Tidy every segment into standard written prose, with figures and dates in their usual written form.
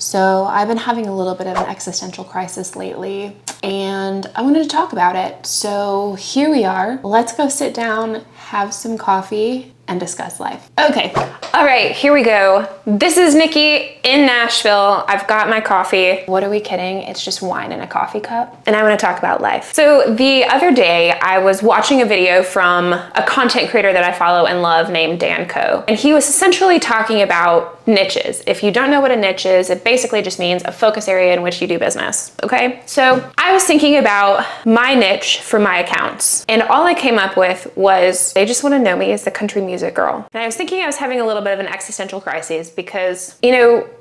So I've been having a little bit of an existential crisis lately, and I wanted to talk about it. So here we are. Let's go sit down, have some coffee, and discuss life. Okay. All right, here we go. This is Nikki in Nashville. I've got my coffee. What are we kidding? It's just wine in a coffee cup. And I want to talk about life. So the other day I was watching a video from a content creator that I follow and love named Dan Coe. And he was essentially talking about niches. If you don't know what a niche is, it basically just means a focus area in which you do business, okay? So I was thinking about my niche for my accounts, and all I came up with was they just want to know me as the country music girl. And I was thinking I was having a little bit of an existential crisis because,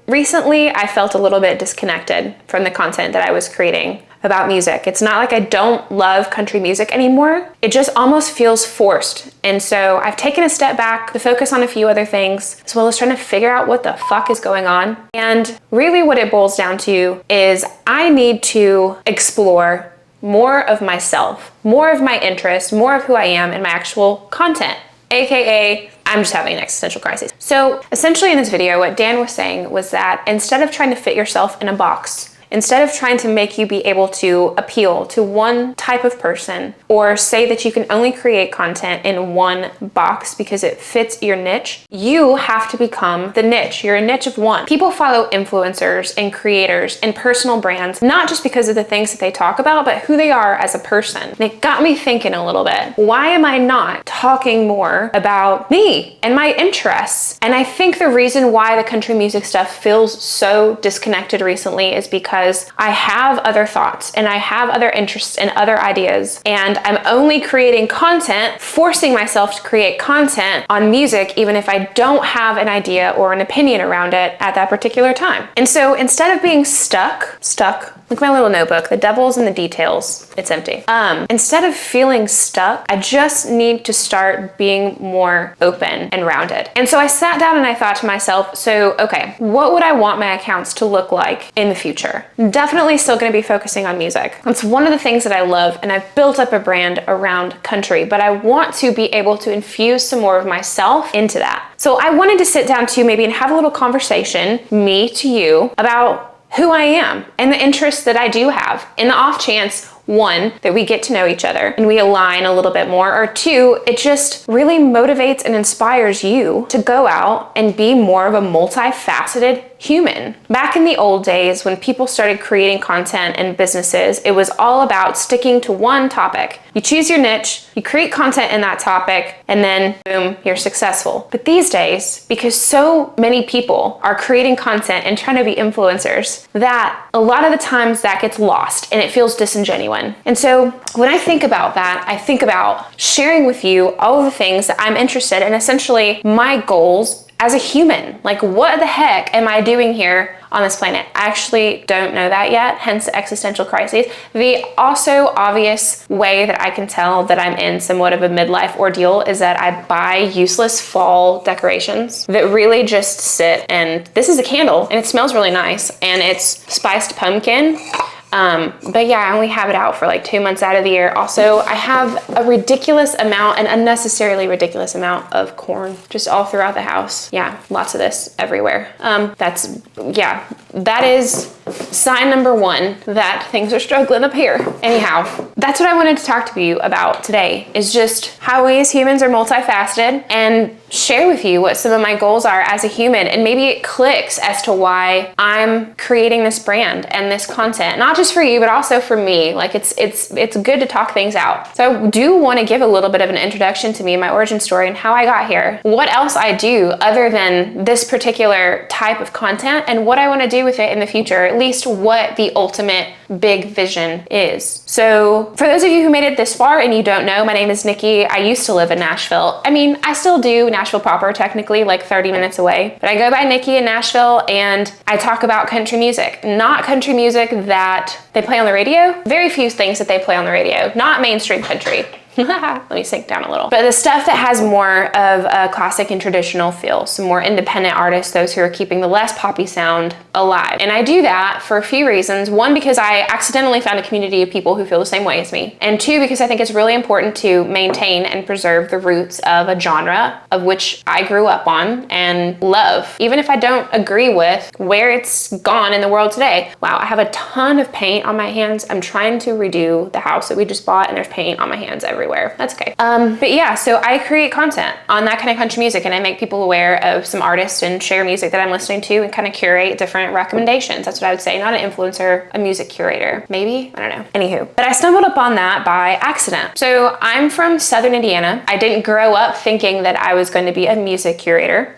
recently I felt a little bit disconnected from the content that I was creating about music. It's not like I don't love country music anymore. It just almost feels forced. And so I've taken a step back to focus on a few other things, as well as trying to figure out what the fuck is going on. And really what it boils down to is I need to explore more of myself, more of my interests, more of who I am in my actual content, AKA I'm just having an existential crisis. So essentially in this video, what Dan was saying was that instead of trying to fit yourself in a box, instead of trying to make you be able to appeal to one type of person or say that you can only create content in one box because it fits your niche, you have to become the niche. You're a niche of one. People follow influencers and creators and personal brands, not just because of the things that they talk about, but who they are as a person. And it got me thinking a little bit. Why am I not talking more about me and my interests? And I think the reason why the country music stuff feels so disconnected recently is because I have other thoughts and I have other interests and other ideas, and I'm only creating content, forcing myself to create content on music even if I don't have an idea or an opinion around it at that particular time. And so instead of being stuck, like my little notebook, the devil's in the details, it's empty. Instead of feeling stuck, I just need to start being more open and rounded. And so I sat down and I thought to myself, so okay, what would I want my accounts to look like in the future? Definitely still gonna be focusing on music. It's one of the things that I love, and I've built up a brand around country, but I want to be able to infuse some more of myself into that. So I wanted to sit down too maybe and have a little conversation, me to you, about who I am and the interests that I do have, in the off chance, one, that we get to know each other and we align a little bit more, or two, it just really motivates and inspires you to go out and be more of a multifaceted human. Back in the old days when people started creating content and businesses, it was all about sticking to one topic. You choose your niche, you create content in that topic, and then boom, you're successful. But these days, because so many people are creating content and trying to be influencers, that a lot of the times that gets lost and it feels disingenuous. And so when I think about that, I think about sharing with you all of the things that I'm interested in, essentially my goals as a human. Like, what the heck am I doing here on this planet? I actually don't know that yet, hence the existential crisis. The also obvious way that I can tell that I'm in somewhat of a midlife ordeal is that I buy useless fall decorations that really just sit, and this is a candle and it smells really nice and it's spiced pumpkin. But yeah, I only have it out for like 2 months out of the year. Also, I have a ridiculous amount, an unnecessarily ridiculous amount of corn just all throughout the house. Yeah, lots of this everywhere. That is sign number one that things are struggling up here. Anyhow, that's what I wanted to talk to you about today, is just how we as humans are multifaceted, and share with you what some of my goals are as a human, and maybe it clicks as to why I'm creating this brand and this content, not just for you, but also for me. Like it's good to talk things out. So I do want to give a little bit of an introduction to me, my origin story, and how I got here, what else I do other than this particular type of content, and what I want to do with it in the future, at least what the ultimate big vision is. So for those of you who made it this far and you don't know, my name is Nikki. I used to live in Nashville. I mean, I still do, Nashville proper, technically like 30 minutes away, but I go by Nikki in Nashville, and I talk about country music, not country music that they play on the radio. Very few things that they play on the radio, not mainstream country. Let me sink down a little. But the stuff that has more of a classic and traditional feel, some more independent artists, those who are keeping the less poppy sound alive. And I do that for a few reasons. One, because I accidentally found a community of people who feel the same way as me. And two, because I think it's really important to maintain and preserve the roots of a genre of which I grew up on and love, even if I don't agree with where it's gone in the world today. Wow, I have a ton of paint on my hands. I'm trying to redo the house that we just bought and there's paint on my hands everywhere. That's okay. But yeah, so I create content on that kind of country music and I make people aware of some artists and share music that I'm listening to and kind of curate different recommendations. That's what I would say. Not an influencer, a music curator. Maybe? I don't know. Anywho, but I stumbled upon that by accident. So I'm from Southern Indiana. I didn't grow up thinking that I was going to be a music curator.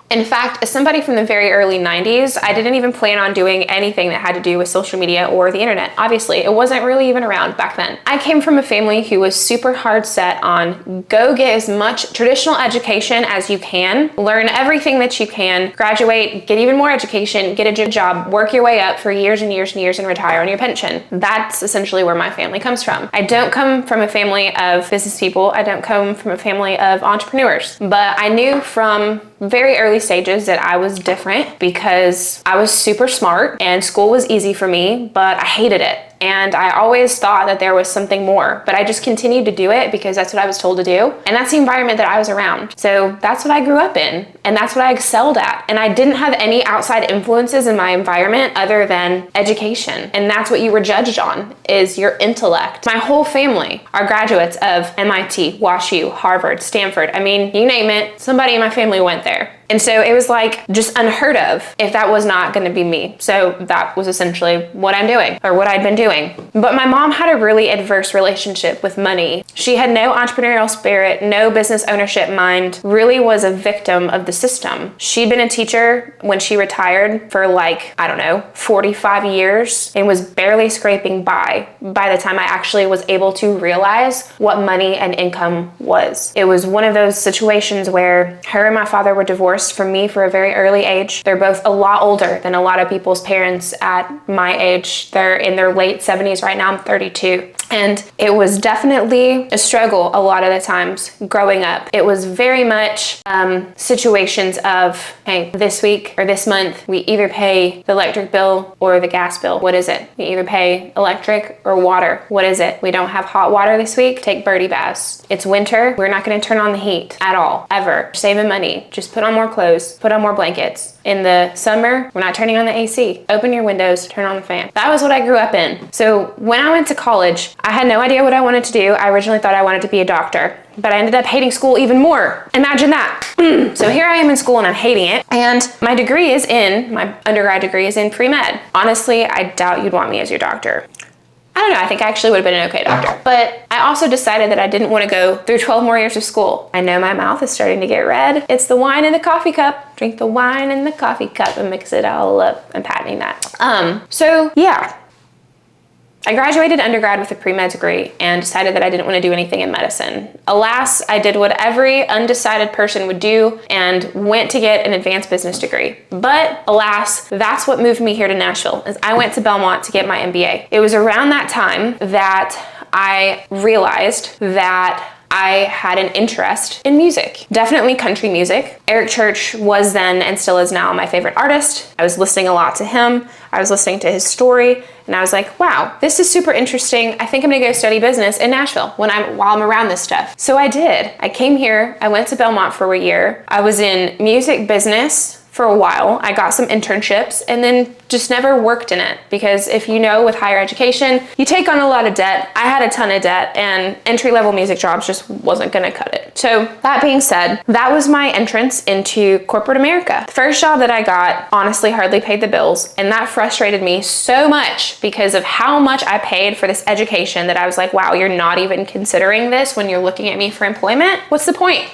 In fact, as somebody from the very early 90s, I didn't even plan on doing anything that had to do with social media or the internet. Obviously, it wasn't really even around back then. I came from a family who was super hard set on go get as much traditional education as you can, learn everything that you can, graduate, get even more education, get a job, work your way up for years and years and years and retire on your pension. That's essentially where my family comes from. I don't come from a family of business people. I don't come from a family of entrepreneurs, but I knew from very early stages that I was different because I was super smart and school was easy for me, but I hated it. And I always thought that there was something more, but I just continued to do it because that's what I was told to do. And that's the environment that I was around. So that's what I grew up in and that's what I excelled at. And I didn't have any outside influences in my environment other than education. And that's what you were judged on, is your intellect. My whole family are graduates of MIT, WashU, Harvard, Stanford. I mean, you name it, somebody in my family went there. And so it was like just unheard of if that was not going to be me. So that was essentially what I'm doing, or what I'd been doing. But my mom had a really adverse relationship with money. She had no entrepreneurial spirit, no business ownership mind, really was a victim of the system. She'd been a teacher when she retired for like, I don't know, 45 years and was barely scraping by the time I actually was able to realize what money and income was. It was one of those situations where her and my father were divorced from me for a very early age. They're both a lot older than a lot of people's parents at my age. They're in their late 70s right now. I'm 32. And it was definitely a struggle a lot of the times growing up. It was very much situations of, hey, this week or this month, we either pay the electric bill or the gas bill. What is it? We either pay electric or water. What is it? We don't have hot water this week. Take birdie baths. It's winter. We're not going to turn on the heat at all, ever. Saving money. Just put on more clothes, put on more blankets. In the summer, we're not turning on the AC. Open your windows, turn on the fan. That was what I grew up in. So when I went to college, I had no idea what I wanted to do. I originally thought I wanted to be a doctor, but I ended up hating school even more. Imagine that. So here I am in school and I'm hating it. And my undergrad degree is in pre-med. Honestly, I doubt you'd want me as your doctor. I don't know, I think I actually would have been an okay doctor. But I also decided that I didn't want to go through 12 more years of school. I know my mouth is starting to get red. It's the wine in the coffee cup. Drink the wine in the coffee cup and mix it all up. I'm patenting that. So yeah. I graduated undergrad with a pre-med degree and decided that I didn't want to do anything in medicine. Alas, I did what every undecided person would do and went to get an advanced business degree. But alas, that's what moved me here to Nashville, is I went to Belmont to get my MBA. It was around that time that I realized that I had an interest in music. Definitely country music. Eric Church was then and still is now my favorite artist. I was listening a lot to him. I was listening to his story and I was like, wow, this is super interesting. I think I'm gonna go study business in Nashville while I'm around this stuff. So I did. I came here, I went to Belmont for a year. I was in music business for a while. I got some internships and then just never worked in it, because if you know, with higher education, you take on a lot of debt. I had a ton of debt and entry-level music jobs just wasn't gonna cut it. So that being said, that was my entrance into corporate America. The first job that I got honestly hardly paid the bills, and that frustrated me so much because of how much I paid for this education that I was like, wow, you're not even considering this when you're looking at me for employment? What's the point?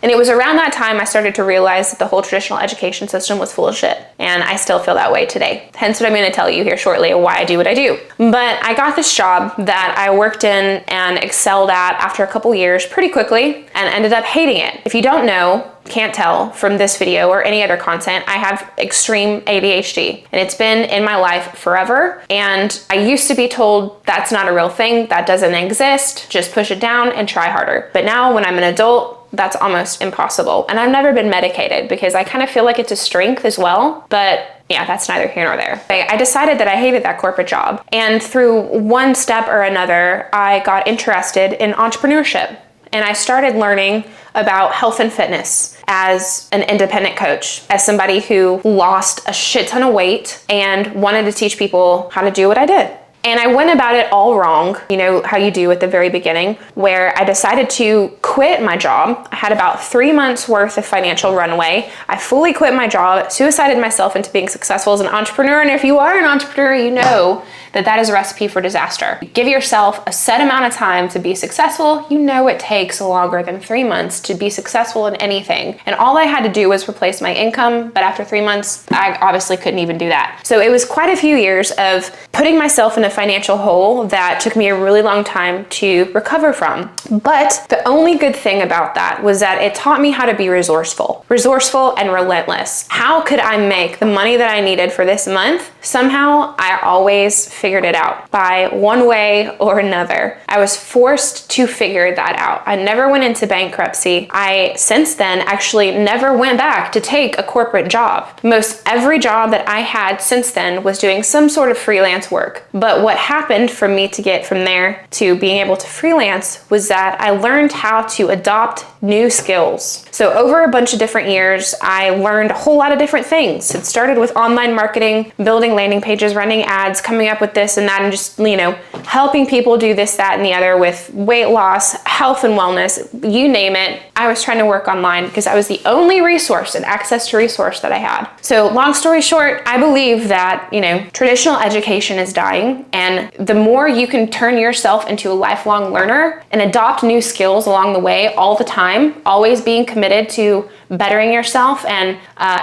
And it was around that time I started to realize that the whole traditional education system was full of shit. And I still feel that way today. Hence what I'm going to tell you here shortly, why I do what I do. But I got this job that I worked in and excelled at after a couple years pretty quickly and ended up hating it. If you don't know, can't tell from this video or any other content, I have extreme ADHD and it's been in my life forever. And I used to be told that's not a real thing, that doesn't exist, just push it down and try harder. But now when I'm an adult, that's almost impossible. And I've never been medicated because I kind of feel like it's a strength as well, but yeah, that's neither here nor there. I decided that I hated that corporate job. And through one step or another, I got interested in entrepreneurship. And I started learning about health and fitness as an independent coach, as somebody who lost a shit ton of weight and wanted to teach people how to do what I did. And I went about it all wrong, you know how you do at the very beginning, where I decided to quit my job. I had about 3 months worth of financial runway. I fully quit my job, suicided myself into being successful as an entrepreneur. And if you are an entrepreneur, you know that that is a recipe for disaster. Give yourself a set amount of time to be successful. You know it takes longer than 3 months to be successful in anything. And all I had to do was replace my income, but after 3 months, I obviously couldn't even do that. So it was quite a few years of putting myself in a financial hole that took me a really long time to recover from. But the only good thing about that was that it taught me how to be resourceful and relentless. How could I make the money that I needed for this month? Somehow I always figured it out by one way or another. I was forced to figure that out. I never went into bankruptcy. I, since then, actually never went back to take a corporate job. Most every job that I had since then was doing some sort of freelance work. But what happened for me to get from there to being able to freelance was that I learned how to adopt new skills. So over a bunch of different years, I learned a whole lot of different things. It started with online marketing, building landing pages, running ads, coming up with this and that, and just, you know, helping people do this, that, and the other with weight loss, health and wellness, you name it. I was trying to work online because I was the only resource and access to resource that I had. So long story short, I believe that, you know, traditional education is dying, and the more you can turn yourself into a lifelong learner and adopt new skills along the way all the time, always being committed to bettering yourself and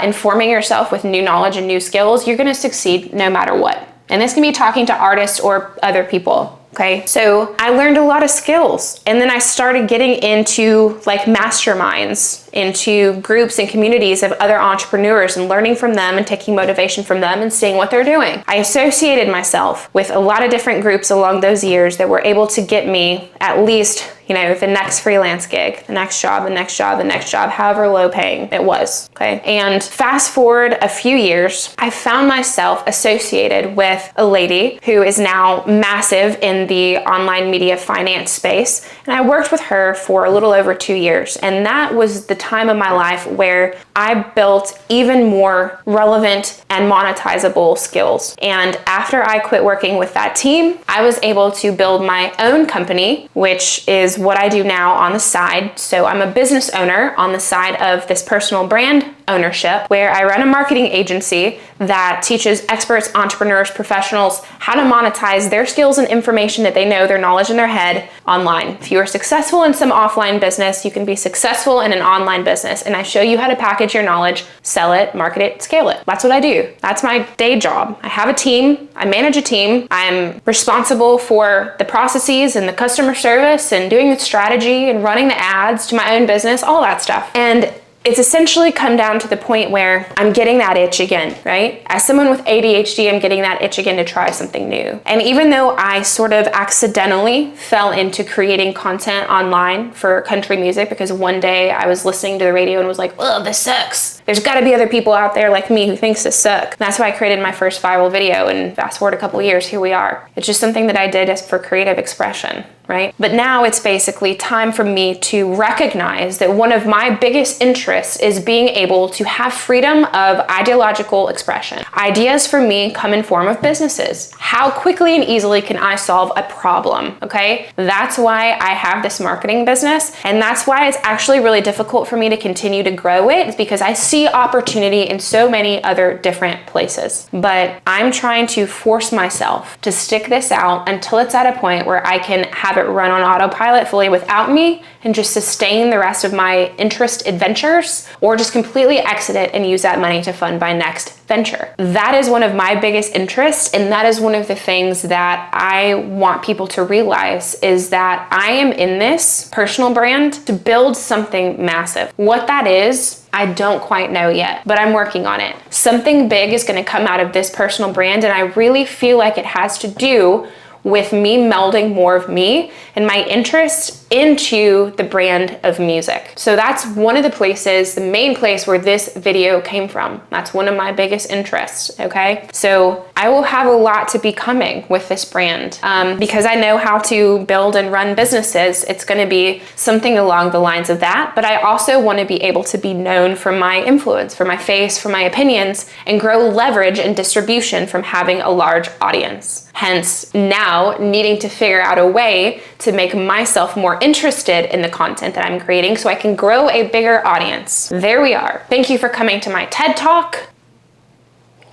informing yourself with new knowledge and new skills, you're going to succeed no matter what. And this can be talking to artists or other people. Okay, so I learned a lot of skills, and then I started getting into like masterminds, into groups and communities of other entrepreneurs and learning from them and taking motivation from them and seeing what they're doing. I associated myself with a lot of different groups along those years that were able to get me at least, you know, the next freelance gig, the next job, the next job, the next job, however low paying it was, okay? And fast forward a few years, I found myself associated with a lady who is now massive in the online media finance space. And I worked with her for a little over 2 years. And that was the time of my life where I built even more relevant and monetizable skills. And after I quit working with that team, I was able to build my own company, which is what I do now on the side. So I'm a business owner on the side of this personal brand ownership, where I run a marketing agency that teaches experts, entrepreneurs, professionals how to monetize their skills and information that they know, their knowledge in their head online. If you are successful in some offline business, you can be successful in an online business. And I show you how to package your knowledge, sell it, market it, scale it. That's what I do. That's my day job. I have a team. I manage a team. I'm responsible for the processes and the customer service and doing the strategy and running the ads to my own business, all that stuff. And it's essentially come down to the point where I'm getting that itch again, right? As someone with ADHD, I'm getting that itch again to try something new. And even though I sort of accidentally fell into creating content online for country music, because one day I was listening to the radio and was like, oh, this sucks. There's gotta be other people out there like me who thinks this sucks. That's why I created my first viral video, and fast forward a couple years, here we are. It's just something that I did as for creative expression, right? But now it's basically time for me to recognize that one of my biggest interests is being able to have freedom of ideological expression. Ideas for me come in form of businesses. How quickly and easily can I solve a problem, okay? That's why I have this marketing business, and that's why it's actually really difficult for me to continue to grow it, is because I see see opportunity in so many other different places. But I'm trying to force myself to stick this out until it's at a point where I can have it run on autopilot fully without me and just sustain the rest of my interest adventures, or just completely exit it and use that money to fund my next venture. That is one of my biggest interests, and that is one of the things that I want people to realize, is that I am in this personal brand to build something massive. What that is, I don't quite know yet, but I'm working on it. Something big is going to come out of this personal brand, and I really feel like it has to do with me melding more of me and my interest into the brand of music. So that's one of the places, the main place where this video came from. That's one of my biggest interests, okay? So I will have a lot to be coming with this brand. Because I know how to build and run businesses, it's gonna be something along the lines of that, but I also wanna be able to be known for my influence, for my face, for my opinions, and grow leverage and distribution from having a large audience. Hence, now needing to figure out a way to make myself more interested in the content that I'm creating so I can grow a bigger audience. There we are. Thank you for coming to my TED Talk.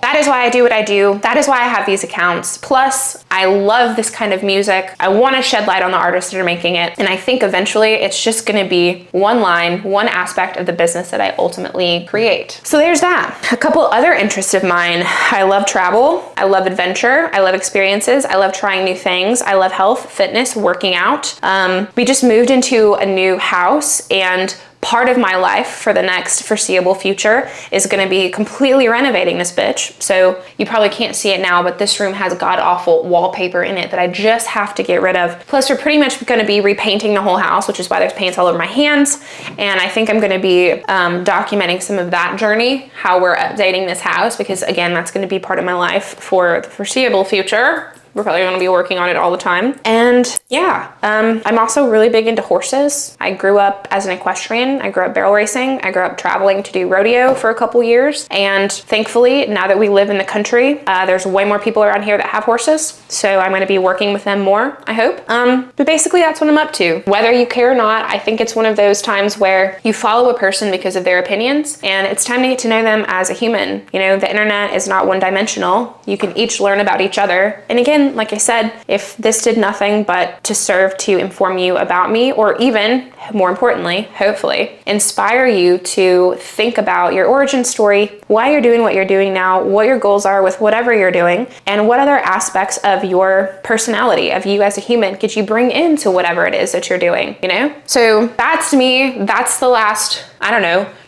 That is why I do what I do. That is why I have these accounts. Plus, I love this kind of music. I want to shed light on the artists that are making it. And I think eventually it's just going to be one line, one aspect of the business that I ultimately create. So there's that. A couple other interests of mine. I love travel. I love adventure. I love experiences. I love trying new things. I love health, fitness, working out. We just moved into a new house, and part of my life for the next foreseeable future is going to be completely renovating this bitch. So you probably can't see it now, but this room has god-awful wallpaper in it that I just have to get rid of. Plus, we're pretty much going to be repainting the whole house, which is why there's paints all over my hands. And I think I'm going to be documenting some of that journey, how we're updating this house, because again, that's going to be part of my life for the foreseeable future. We're probably going to be working on it all the time. And yeah, I'm also really big into horses. I grew up as an equestrian. I grew up barrel racing. I grew up traveling to do rodeo for a couple years. And thankfully, now that we live in the country, there's way more people around here that have horses. So I'm going to be working with them more, I hope. But basically, that's what I'm up to. Whether you care or not, I think it's one of those times where you follow a person because of their opinions, and it's time to get to know them as a human. You know, the internet is not one-dimensional. You can each learn about each other. And again, like I said, if this did nothing but to serve to inform you about me, or even more importantly, hopefully, inspire you to think about your origin story, why you're doing what you're doing now, what your goals are with whatever you're doing, and what other aspects of your personality, of you as a human, could you bring into whatever it is that you're doing, you know? So that's me. That's the last,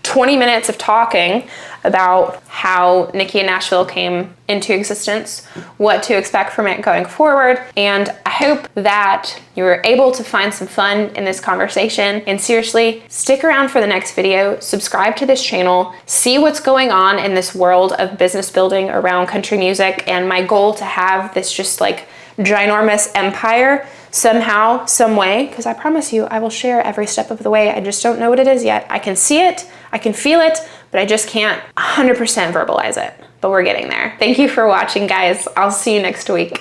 20 minutes of talking about how Nikki in Nashville came into existence, what to expect from it going forward. And I hope that you were able to find some fun in this conversation. And seriously, stick around for the next video, subscribe to this channel, see what's going on in this world of business building around country music, and my goal to have this just like ginormous empire somehow, some way, because I promise you, I will share every step of the way. I just don't know what it is yet. I can see it, I can feel it, but I just can't 100% verbalize it. But we're getting there. Thank you for watching, guys. I'll see you next week.